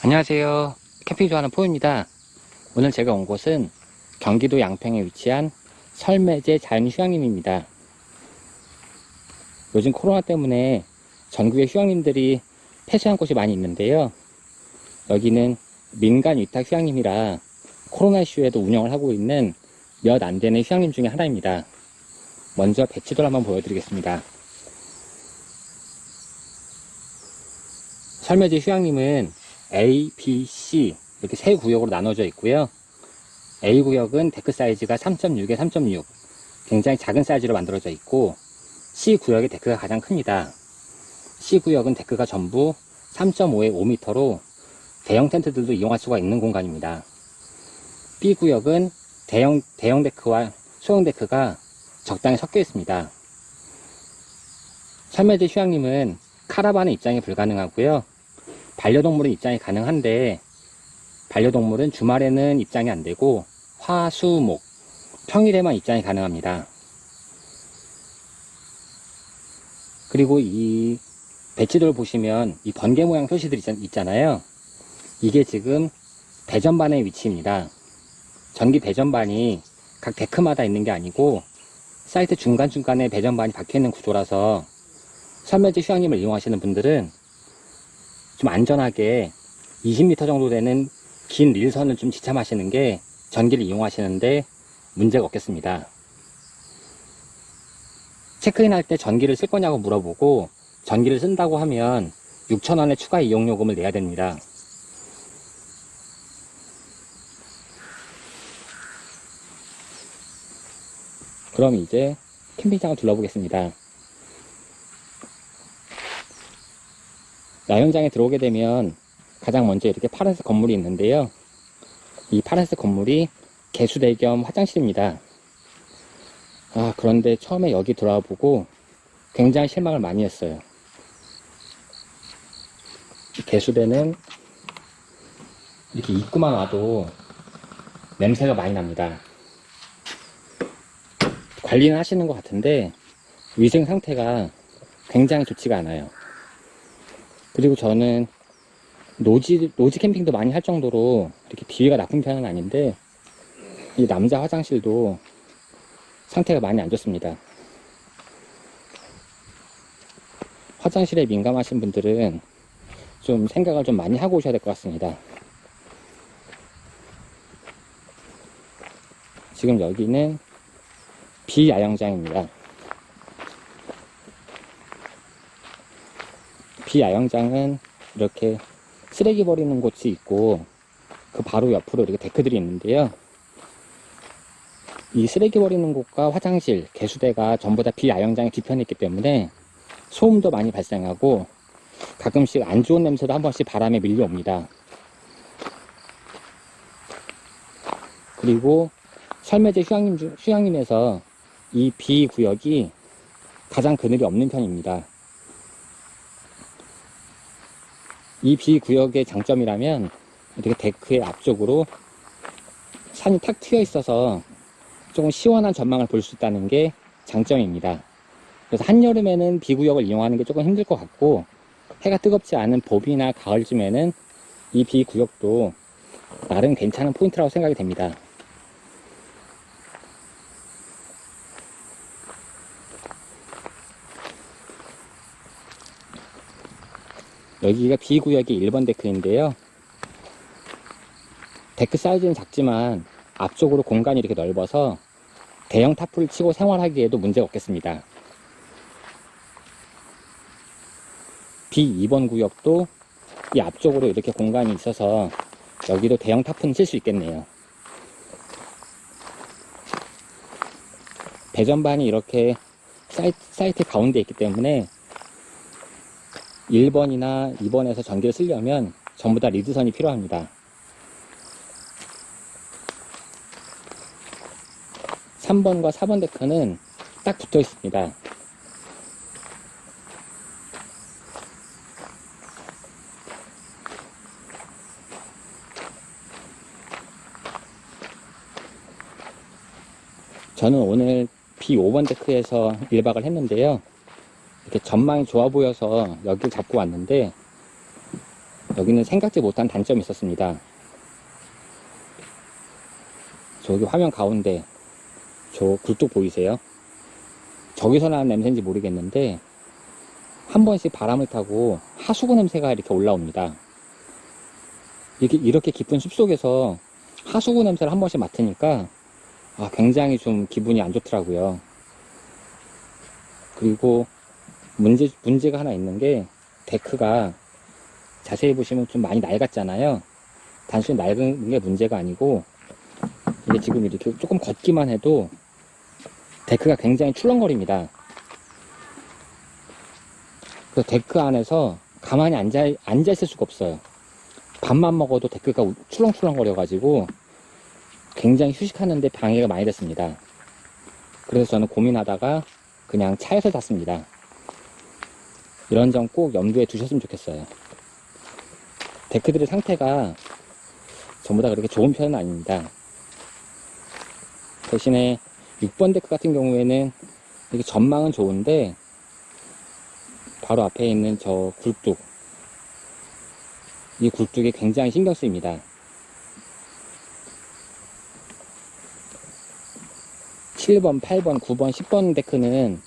안녕하세요. 캠핑 좋아하는 포유입니다. 오늘 제가 온 곳은 경기도 양평에 위치한 설매제 자연휴양림입니다. 요즘 코로나 때문에 전국의 휴양림들이 폐쇄한 곳이 많이 있는데요. 여기는 민간 위탁 휴양림이라 코로나 이슈에도 운영을 하고 있는 몇 안 되는 휴양림 중에 하나입니다. 먼저 배치도를 한번 보여드리겠습니다. 설매제 휴양림은 A, B, C 이렇게 세 구역으로 나눠져 있고요. A 구역은 데크 사이즈가 3.6에 3.6 굉장히 작은 사이즈로 만들어져 있고, C 구역의 데크가 가장 큽니다. C 구역은 데크가 전부 3.5에 5m로 대형 텐트들도 이용할 수가 있는 공간입니다. B 구역은 대형 데크와 소형 데크가 적당히 섞여 있습니다. 설매제 휴양림은 카라반은 입장이 불가능하고요. 반려동물은 입장이 가능한데, 반려동물은 주말에는 입장이 안되고 화, 수, 목, 평일에만 입장이 가능합니다. 그리고 이 배치도를 보시면 이 번개 모양 표시들이 있잖아요. 이게 지금 배전반의 위치입니다. 전기 배전반이 각 데크마다 있는 게 아니고 사이트 중간중간에 배전반이 박혀있는 구조라서 설매제 휴양림을 이용하시는 분들은 좀 안전하게 20m 정도 되는 긴 릴선을 좀 지참하시는 게 전기를 이용하시는데 문제가 없겠습니다. 체크인 할 때 전기를 쓸 거냐고 물어보고 전기를 쓴다고 하면 6,000원의 추가 이용요금을 내야 됩니다. 그럼 이제 캠핑장을 둘러보겠습니다. 야영장에 들어오게 되면 가장 먼저 이렇게 파란색 건물이 있는데요. 이 파란색 건물이 개수대 겸 화장실입니다. 그런데 처음에 여기 들어와 보고 굉장히 실망을 많이 했어요. 개수대는 이렇게 입구만 와도 냄새가 많이 납니다. 관리는 하시는 것 같은데 위생 상태가 굉장히 좋지가 않아요. 그리고 저는 노지 캠핑도 많이 할 정도로 이렇게 비위가 나쁜 편은 아닌데, 이 남자 화장실도 상태가 많이 안 좋습니다. 화장실에 민감하신 분들은 좀 생각을 좀 많이 하고 오셔야 될 것 같습니다. 지금 여기는 비야영장입니다. 비야영장은 이렇게 쓰레기 버리는 곳이 있고 그 바로 옆으로 이렇게 데크들이 있는데요. 이 쓰레기 버리는 곳과 화장실, 개수대가 전부 다 비야영장의 뒤편에 있기 때문에 소음도 많이 발생하고 가끔씩 안 좋은 냄새도 한 번씩 바람에 밀려옵니다. 그리고 설매제 휴양림에서 이 B 구역이 가장 그늘이 없는 편입니다. 이 B 구역의 장점이라면 이렇게 데크의 앞쪽으로 산이 탁 트여 있어서 조금 시원한 전망을 볼 수 있다는 게 장점입니다. 그래서 한여름에는 B 구역을 이용하는 게 조금 힘들 것 같고, 해가 뜨겁지 않은 봄이나 가을쯤에는 이 B 구역도 나름 괜찮은 포인트라고 생각이 됩니다. 여기가 B 구역의 1번 데크인데요. 데크 사이즈는 작지만 앞쪽으로 공간이 이렇게 넓어서 대형 타프를 치고 생활하기에도 문제가 없겠습니다. B 2번 구역도 이 앞쪽으로 이렇게 공간이 있어서 여기도 대형 타프는 칠 수 있겠네요. 배전반이 이렇게 사이트 가운데 있기 때문에 1번이나 2번에서 전기를 쓰려면 전부 다 리드선이 필요합니다. 3번과 4번 데크는 딱 붙어 있습니다. 저는 오늘 B5번 데크에서 1박을 했는데요. 이렇게 전망이 좋아 보여서 여기를 잡고 왔는데, 여기는 생각지 못한 단점이 있었습니다. 저기 화면 가운데 저 굴뚝 보이세요? 저기서 나는 냄새인지 모르겠는데 한 번씩 바람을 타고 하수구 냄새가 이렇게 올라옵니다. 이렇게 깊은 숲속에서 하수구 냄새를 한 번씩 맡으니까 굉장히 좀 기분이 안 좋더라고요. 그리고 문제가 하나 있는 게 데크가 자세히 보시면 좀 많이 낡았잖아요. 단순히 낡은 게 문제가 아니고 이게 지금 이렇게 조금 걷기만 해도 데크가 굉장히 출렁거립니다. 그래서 데크 안에서 가만히 앉아 있을 수가 없어요. 밥만 먹어도 데크가 출렁출렁거려 가지고 굉장히 휴식하는데 방해가 많이 됐습니다. 그래서 저는 고민하다가 그냥 차에서 잤습니다. 이런 점 꼭 염두에 두셨으면 좋겠어요. 데크들의 상태가 전부 다 그렇게 좋은 편은 아닙니다. 대신에 6번 데크 같은 경우에는 이렇게 전망은 좋은데 바로 앞에 있는 저 굴뚝, 이 굴뚝이 굉장히 신경 쓰입니다. 7번, 8번, 9번, 10번 데크는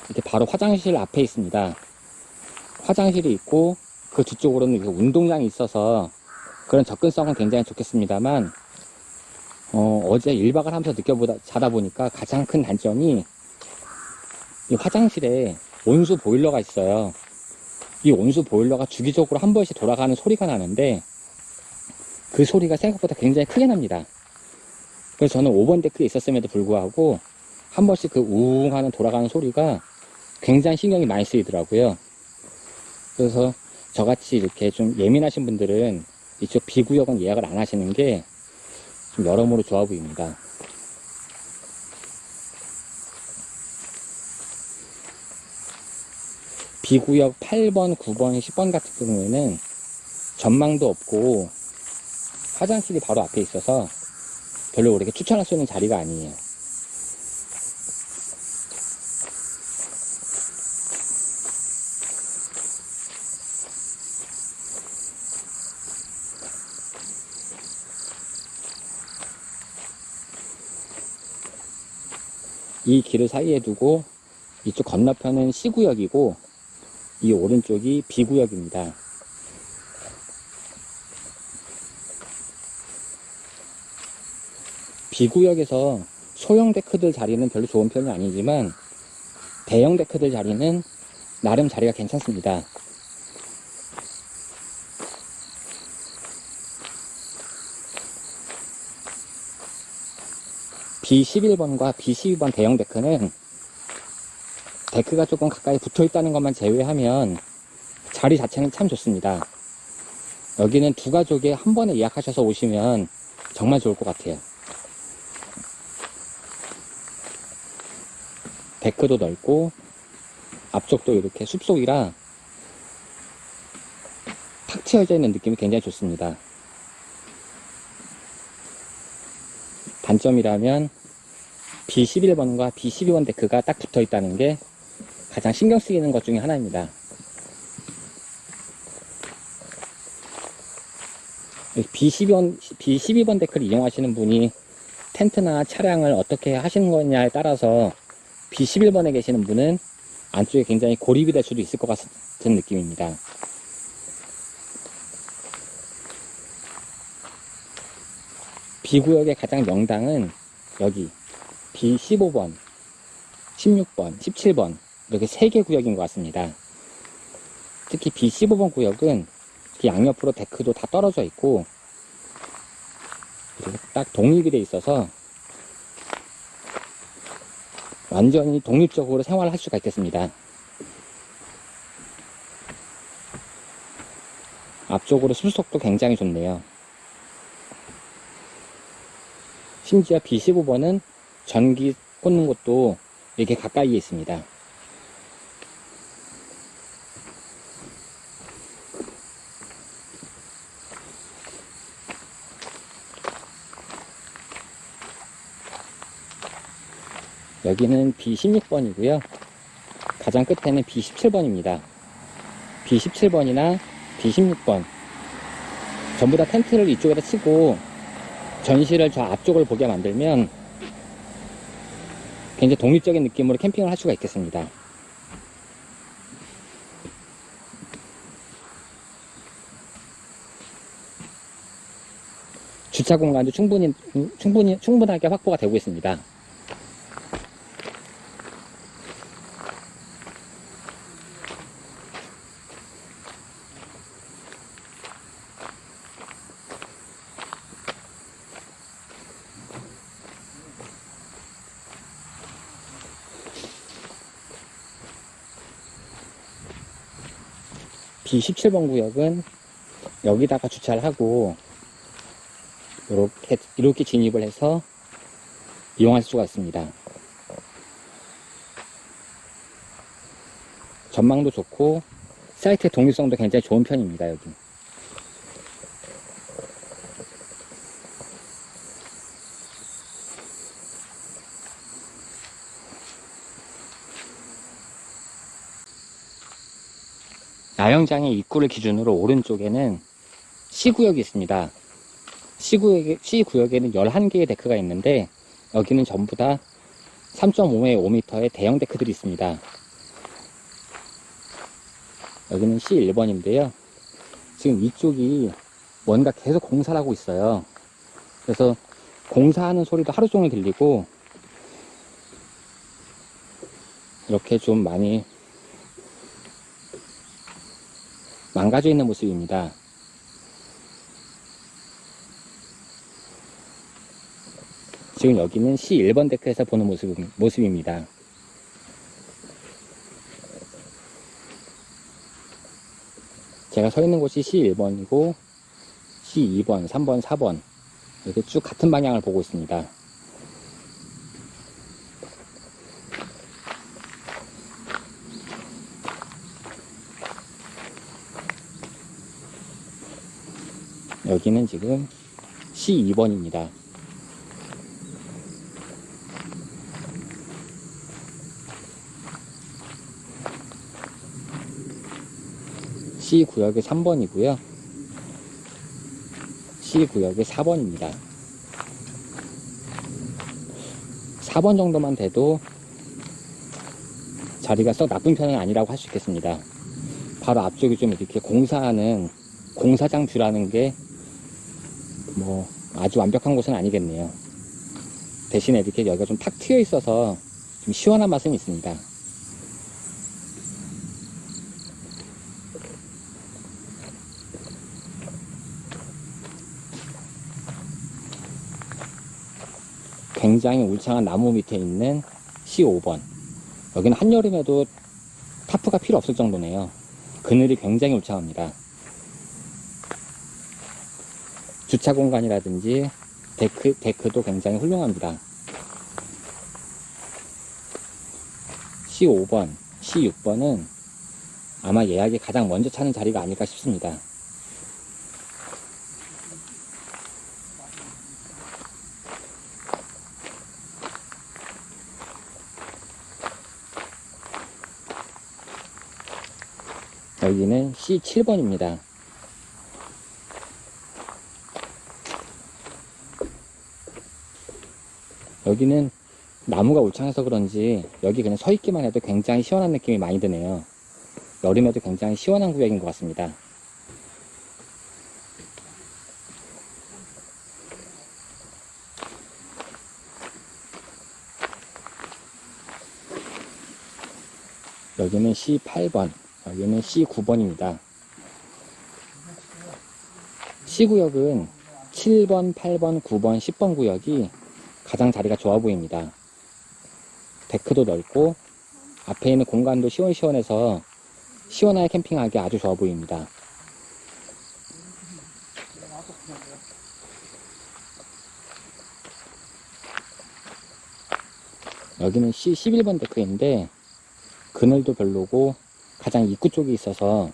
이렇게 바로 화장실 앞에 있습니다. 화장실이 있고 그 뒤쪽으로는 이렇게 운동장이 있어서 그런 접근성은 굉장히 좋겠습니다만 어제 1박을 하면서 자다 보니까 가장 큰 단점이 이 화장실에 온수 보일러가 있어요. 이 온수 보일러가 주기적으로 한 번씩 돌아가는 소리가 나는데 그 소리가 생각보다 굉장히 크게 납니다. 그래서 저는 5번 데크에 있었음에도 불구하고 한 번씩 그 우웅 하는 돌아가는 소리가 굉장히 신경이 많이 쓰이더라고요. 그래서 저같이 이렇게 좀 예민하신 분들은 이쪽 B구역은 예약을 안 하시는 게 좀 여러모로 좋아 보입니다. B구역 8번, 9번, 10번 같은 경우에는 전망도 없고 화장실이 바로 앞에 있어서 별로 그렇게 추천할 수 있는 자리가 아니에요. 이 길을 사이에 두고 이쪽 건너편은 C구역이고 이 오른쪽이 B구역입니다. B구역에서 소형 데크들 자리는 별로 좋은 편이 아니지만 대형 데크들 자리는 나름 자리가 괜찮습니다. B11번과 B12번 대형 데크는 데크가 조금 가까이 붙어 있다는 것만 제외하면 자리 자체는 참 좋습니다. 여기는 두 가족에 한 번에 예약하셔서 오시면 정말 좋을 것 같아요. 데크도 넓고 앞쪽도 이렇게 숲속이라 탁 트여져 있는 느낌이 굉장히 좋습니다. 단점이라면 B11번과 B12번 데크가 딱 붙어 있다는 게 가장 신경 쓰이는 것 중에 하나입니다. B12번 데크를 이용하시는 분이 텐트나 차량을 어떻게 하시는 거냐에 따라서 B11번에 계시는 분은 안쪽에 굉장히 고립이 될 수도 있을 것 같은 느낌입니다. B구역의 가장 명당은 여기 B15번, 16번, 17번 이렇게 3개 구역인 것 같습니다. 특히 B15번 구역은 양옆으로 데크도 다 떨어져 있고 그리고 딱 독립이 되어 있어서 완전히 독립적으로 생활을 할 수가 있겠습니다. 앞쪽으로 숲속도 굉장히 좋네요. 심지어 B15번은 전기 꽂는 곳도 이렇게 가까이에 있습니다. 여기는 B16번이고요. 가장 끝에는 B17번입니다. B17번이나 B16번 전부 다 텐트를 이쪽에다 치고 전시를 저 앞쪽을 보게 만들면 굉장히 독립적인 느낌으로 캠핑을 할 수가 있겠습니다. 주차 공간도 충분하게 확보가 되고 있습니다. B17번 구역은 여기다가 주차를 하고 이렇게 진입을 해서 이용할 수가 있습니다. 전망도 좋고 사이트의 독립성도 굉장히 좋은 편입니다. 여기 야영장의 입구를 기준으로 오른쪽에는 C구역이 있습니다. C구역에는 11개의 데크가 있는데 여기는 전부 다 3.5에 5m의 대형 데크들이 있습니다. 여기는 C1번인데요. 지금 이쪽이 뭔가 계속 공사를 하고 있어요. 그래서 공사하는 소리도 하루 종일 들리고 이렇게 좀 많이 망가져 있는 모습입니다. 지금 여기는 C1번 데크에서 보는 모습입니다. 제가 서 있는 곳이 C1번이고 C2번, 3번, 4번 이렇게 쭉 같은 방향을 보고 있습니다. 여기는 지금 C2번입니다. C구역의 3번이고요. C구역의 4번입니다. 4번 정도만 돼도 자리가 썩 나쁜 편은 아니라고 할 수 있겠습니다. 바로 앞쪽이 좀 이렇게 공사하는 공사장 뷰라는 게 뭐 아주 완벽한 곳은 아니겠네요. 대신에 이렇게 여기가 좀 탁 트여 있어서 좀 시원한 맛은 있습니다. 굉장히 울창한 나무 밑에 있는 C5번. 여기는 한여름에도 타프가 필요 없을 정도네요. 그늘이 굉장히 울창합니다. 주차 공간이라든지 데크도 굉장히 훌륭합니다. C5번, C6번은 아마 예약이 가장 먼저 차는 자리가 아닐까 싶습니다. 여기는 C7번입니다. 여기는 나무가 울창해서 그런지 여기 그냥 서 있기만 해도 굉장히 시원한 느낌이 많이 드네요. 여름에도 굉장히 시원한 구역인 것 같습니다. 여기는 C8번, 여기는 C9번입니다. C구역은 7번, 8번, 9번, 10번 구역이 가장 자리가 좋아 보입니다. 데크도 넓고 앞에 있는 공간도 시원시원해서 시원하게 캠핑하기 아주 좋아 보입니다. 여기는 C11번 데크인데 그늘도 별로고 가장 입구 쪽에 있어서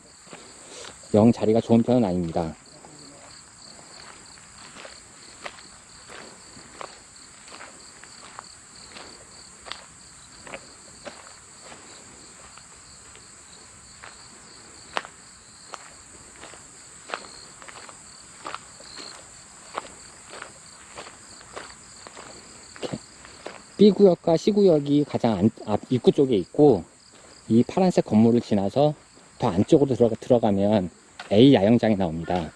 영 자리가 좋은 편은 아닙니다. B구역과 C구역이 가장 앞 입구 쪽에 있고, 이 파란색 건물을 지나서 더 안쪽으로 들어가면 A 야영장이 나옵니다.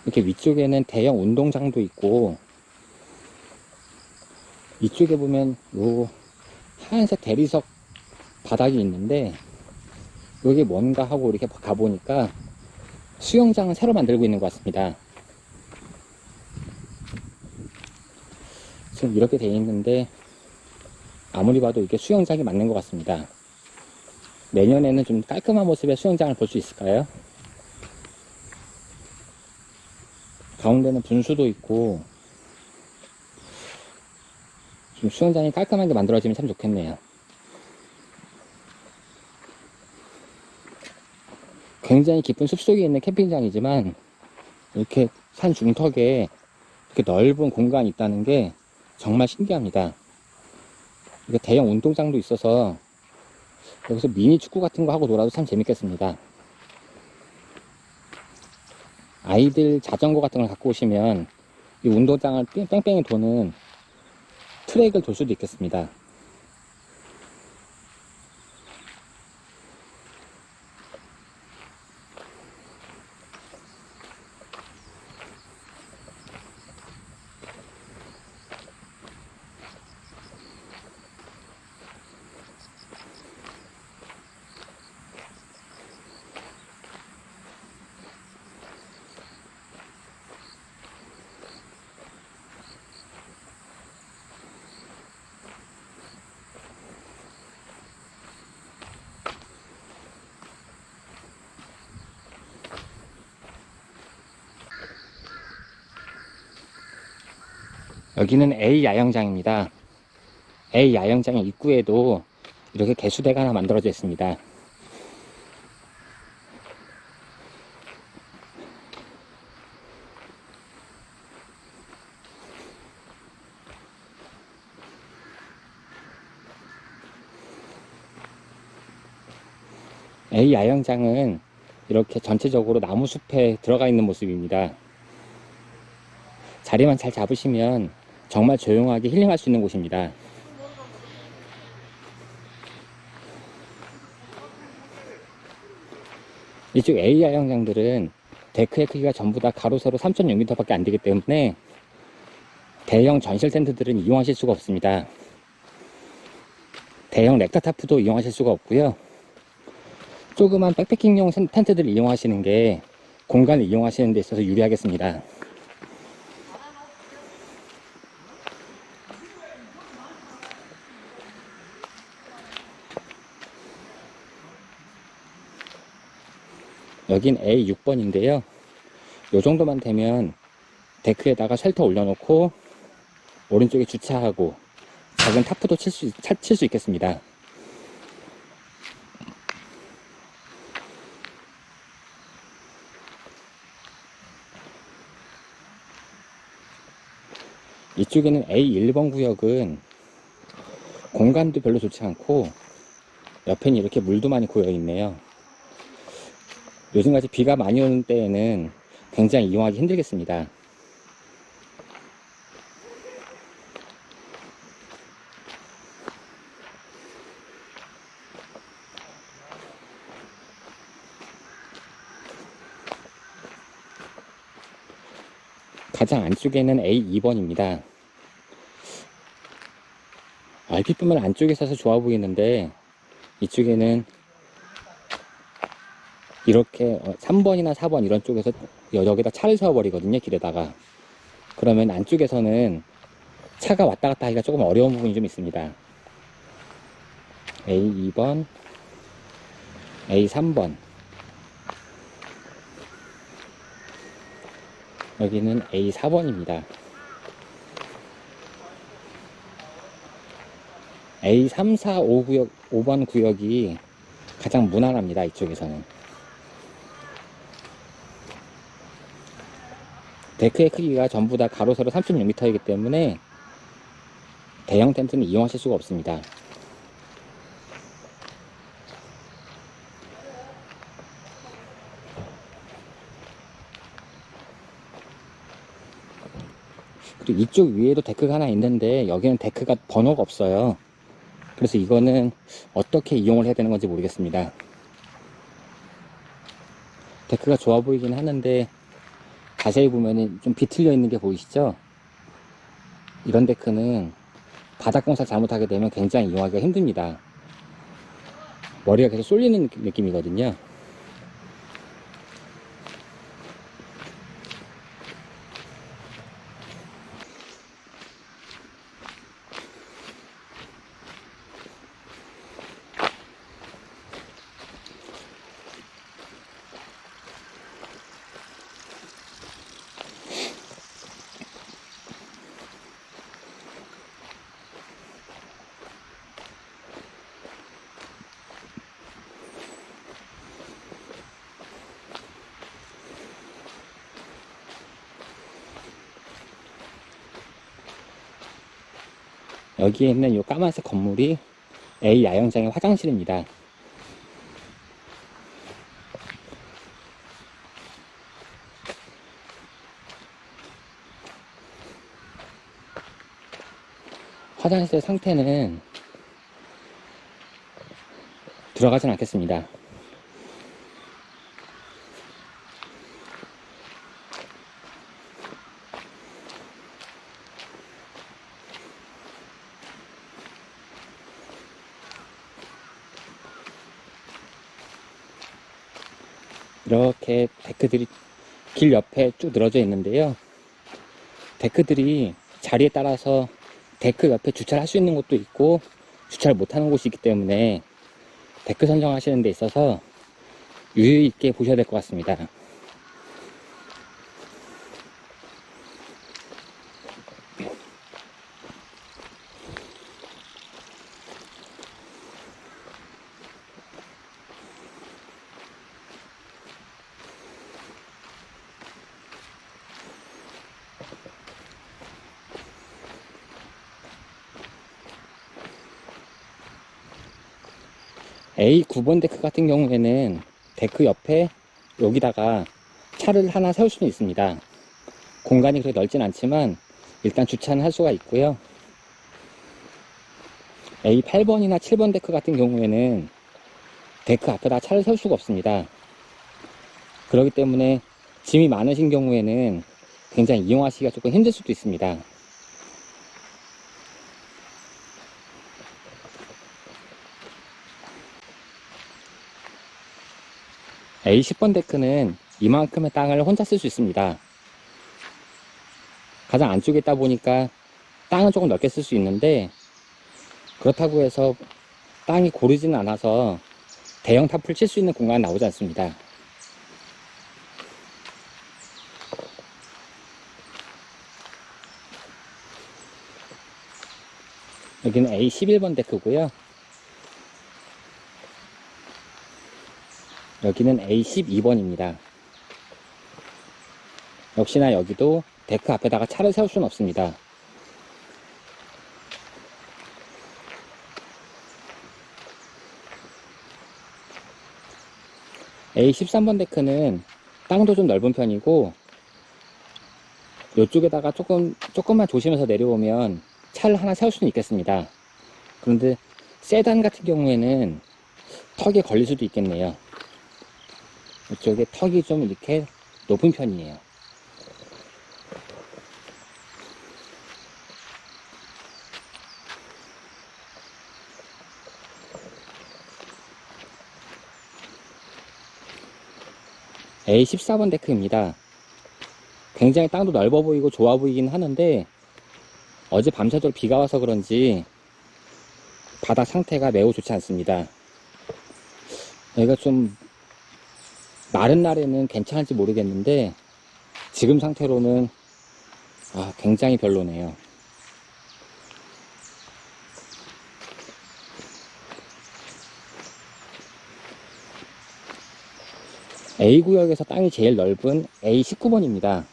이렇게 위쪽에는 대형 운동장도 있고, 이쪽에 보면 요 하얀색 대리석 바닥이 있는데, 이게 뭔가 하고 이렇게 가보니까 수영장을 새로 만들고 있는 것 같습니다. 지금 이렇게 되어 있는데 아무리 봐도 이게 수영장이 맞는 것 같습니다. 내년에는 좀 깔끔한 모습의 수영장을 볼 수 있을까요? 가운데는 분수도 있고 좀 수영장이 깔끔하게 만들어지면 참 좋겠네요. 굉장히 깊은 숲속에 있는 캠핑장이지만 이렇게 산 중턱에 이렇게 넓은 공간이 있다는 게 정말 신기합니다. 이게 대형 운동장도 있어서 여기서 미니 축구 같은 거 하고 놀아도 참 재밌겠습니다. 아이들 자전거 같은 걸 갖고 오시면 이 운동장을 뺑뺑이 도는 트랙을 돌 수도 있겠습니다. 여기는 A 야영장입니다. A 야영장의 입구에도 이렇게 개수대가 하나 만들어져 있습니다. A 야영장은 이렇게 전체적으로 나무숲에 들어가 있는 모습입니다. 자리만 잘 잡으시면 정말 조용하게 힐링할 수 있는 곳입니다. 이쪽 A 야영장들은 데크의 크기가 전부 다 가로 세로 3.6m 밖에 안 되기 때문에 대형 전실 텐트들은 이용하실 수가 없습니다. 대형 렉터타프도 이용하실 수가 없고요. 조그만 백패킹용 텐트들을 이용하시는 게 공간을 이용하시는 데 있어서 유리하겠습니다. 여긴 A6번인데요. 요 정도만 되면 데크에다가 쉘터 올려놓고 오른쪽에 주차하고 작은 타프도 칠 수 있겠습니다. 이쪽에는 A1번 구역은 공간도 별로 좋지 않고 옆에는 이렇게 물도 많이 고여 있네요. 요즘같이 비가 많이 오는 때에는 굉장히 이용하기 힘들겠습니다. 가장 안쪽에는 A2번입니다. 얼핏 보면 안쪽에 있어서 좋아 보이는데 이쪽에는 이렇게 3번이나 4번 이런 쪽에서 여기다 차를 세워버리거든요, 길에다가. 그러면 안쪽에서는 차가 왔다 갔다 하기가 조금 어려운 부분이 좀 있습니다. A2번, A3번, 여기는 A4번입니다. A3, 4, 5구역, 5번 구역이 가장 무난합니다, 이쪽에서는. 데크의 크기가 전부 다 가로 세로 36m이기 때문에 대형 텐트는 이용하실 수가 없습니다. 그리고 이쪽 위에도 데크가 하나 있는데 여기는 데크가 번호가 없어요. 그래서 이거는 어떻게 이용을 해야 되는 건지 모르겠습니다. 데크가 좋아 보이긴 하는데 자세히 보면 좀 비틀려 있는 게 보이시죠? 이런 데크는 바닥 공사 잘못하게 되면 굉장히 이용하기가 힘듭니다. 머리가 계속 쏠리는 느낌이거든요. 여기에 있는 이 까만색 건물이 A 야영장의 화장실입니다. 화장실 상태는 들어가진 않겠습니다. 이렇게 데크들이 길 옆에 쭉 늘어져 있는데요. 데크들이 자리에 따라서 데크 옆에 주차를 할 수 있는 곳도 있고 주차를 못하는 곳이 있기 때문에 데크 선정하시는 데 있어서 유의 있게 보셔야 될 것 같습니다. A 9번 데크 같은 경우에는 데크 옆에 여기다가 차를 하나 세울 수는 있습니다. 공간이 그렇게 넓진 않지만 일단 주차는 할 수가 있고요. A 8번이나 7번 데크 같은 경우에는 데크 앞에다 차를 세울 수가 없습니다. 그렇기 때문에 짐이 많으신 경우에는 굉장히 이용하시기가 조금 힘들 수도 있습니다. A 10번 데크는 이만큼의 땅을 혼자 쓸 수 있습니다. 가장 안쪽에 있다 보니까 땅은 조금 넓게 쓸 수 있는데 그렇다고 해서 땅이 고르지는 않아서 대형 타프를 칠 수 있는 공간이 나오지 않습니다. 여기는 A 11번 데크고요. 여기는 A 12번입니다. 역시나 여기도 데크 앞에다가 차를 세울 수는 없습니다. A 13번 데크는 땅도 좀 넓은 편이고 이쪽에다가 조금만 조심해서 내려오면 차를 하나 세울 수는 있겠습니다. 그런데 세단 같은 경우에는 턱에 걸릴 수도 있겠네요. 이쪽에 턱이 좀 이렇게 높은 편이에요. A 14번 데크입니다. 굉장히 땅도 넓어 보이고 좋아 보이긴 하는데 어제 밤새도록 비가 와서 그런지 바닥 상태가 매우 좋지 않습니다. 여기가 좀 마른 날에는 괜찮을지 모르겠는데 지금 상태로는 굉장히 별로네요. A구역에서 땅이 제일 넓은 A19번입니다.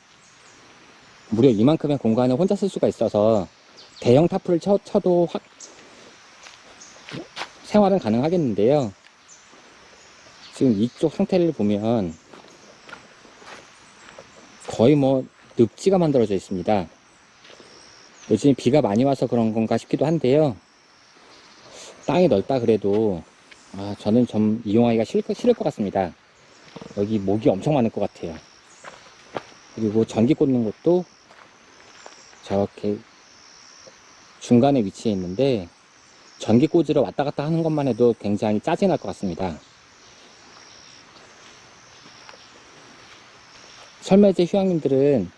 무려 이만큼의 공간을 혼자 쓸 수가 있어서 대형 타프를 쳐도 생활은 가능하겠는데요. 지금 이쪽 상태를 보면 거의 뭐 늪지가 만들어져 있습니다. 요즘 비가 많이 와서 그런 건가 싶기도 한데요. 땅이 넓다 그래도 저는 좀 이용하기가 싫을 것 같습니다. 여기 모기 엄청 많을 것 같아요. 그리고 전기 꽂는 것도 저렇게 중간에 위치해 있는데 전기 꽂으러 왔다 갔다 하는 것만 해도 굉장히 짜증날 것 같습니다. 설매제 휴양님은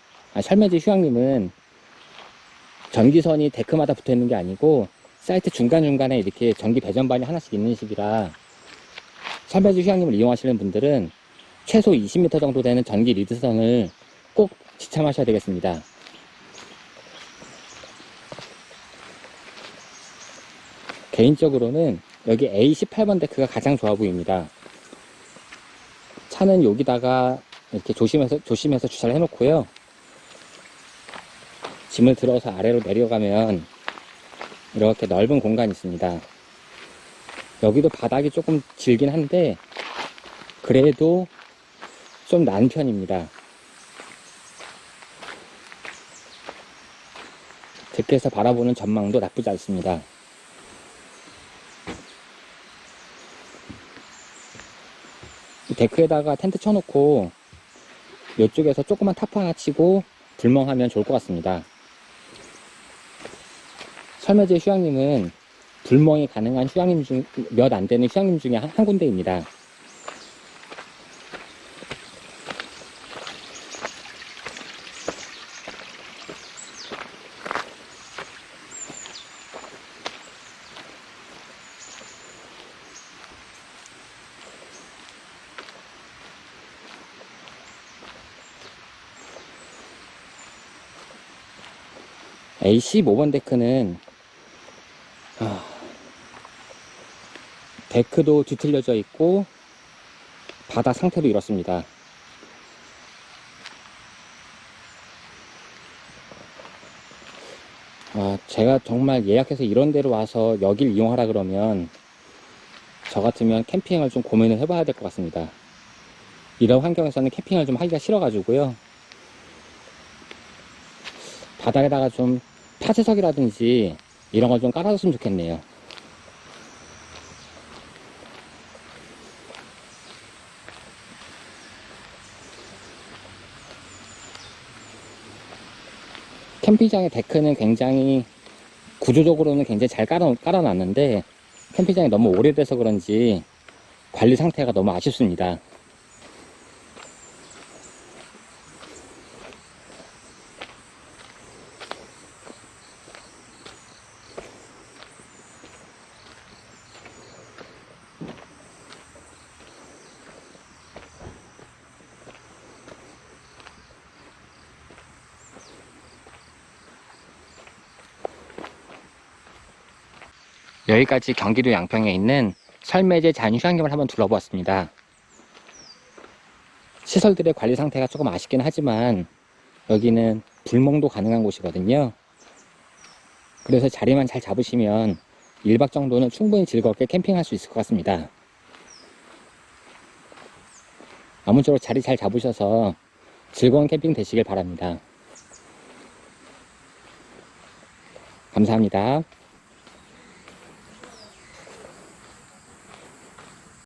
전기선이 데크마다 붙어 있는 게 아니고 사이트 중간중간에 이렇게 전기 배전반이 하나씩 있는 식이라 설매제 휴양림을 이용하시는 분들은 최소 20m 정도 되는 전기 리드선을 꼭 지참하셔야 되겠습니다. 개인적으로는 여기 A18번 데크가 가장 좋아 보입니다. 차는 여기다가 이렇게 조심해서 주차를 해놓고요. 짐을 들어서 아래로 내려가면 이렇게 넓은 공간이 있습니다. 여기도 바닥이 조금 질긴 한데 그래도 좀 난 편입니다. 데크에서 바라보는 전망도 나쁘지 않습니다. 이 데크에다가 텐트 쳐놓고 이쪽에서 조그만 타프 하나 치고 불멍하면 좋을 것 같습니다. 설매제 휴양림은 불멍이 가능한 휴양림 중 몇 안 되는 휴양림 중에 한 군데입니다. A15번 데크는 데크도 뒤틀려져 있고 바닥 상태도 이렇습니다. 제가 정말 예약해서 이런 데로 와서 여길 이용하라 그러면 저 같으면 캠핑을 좀 고민을 해봐야 될 것 같습니다. 이런 환경에서는 캠핑을 좀 하기가 싫어가지고요. 바닥에다가 좀 파쇄석이라든지 이런 걸 좀 깔아줬으면 좋겠네요. 캠핑장의 데크는 굉장히 구조적으로는 굉장히 잘 깔아놨는데 캠핑장이 너무 오래돼서 그런지 관리 상태가 너무 아쉽습니다. 여기까지 경기도 양평에 있는 설매제 잔휴양림을 한번 둘러보았습니다. 시설들의 관리 상태가 조금 아쉽긴 하지만 여기는 불멍도 가능한 곳이거든요. 그래서 자리만 잘 잡으시면 1박 정도는 충분히 즐겁게 캠핑할 수 있을 것 같습니다. 아무쪼록 자리 잘 잡으셔서 즐거운 캠핑 되시길 바랍니다. 감사합니다.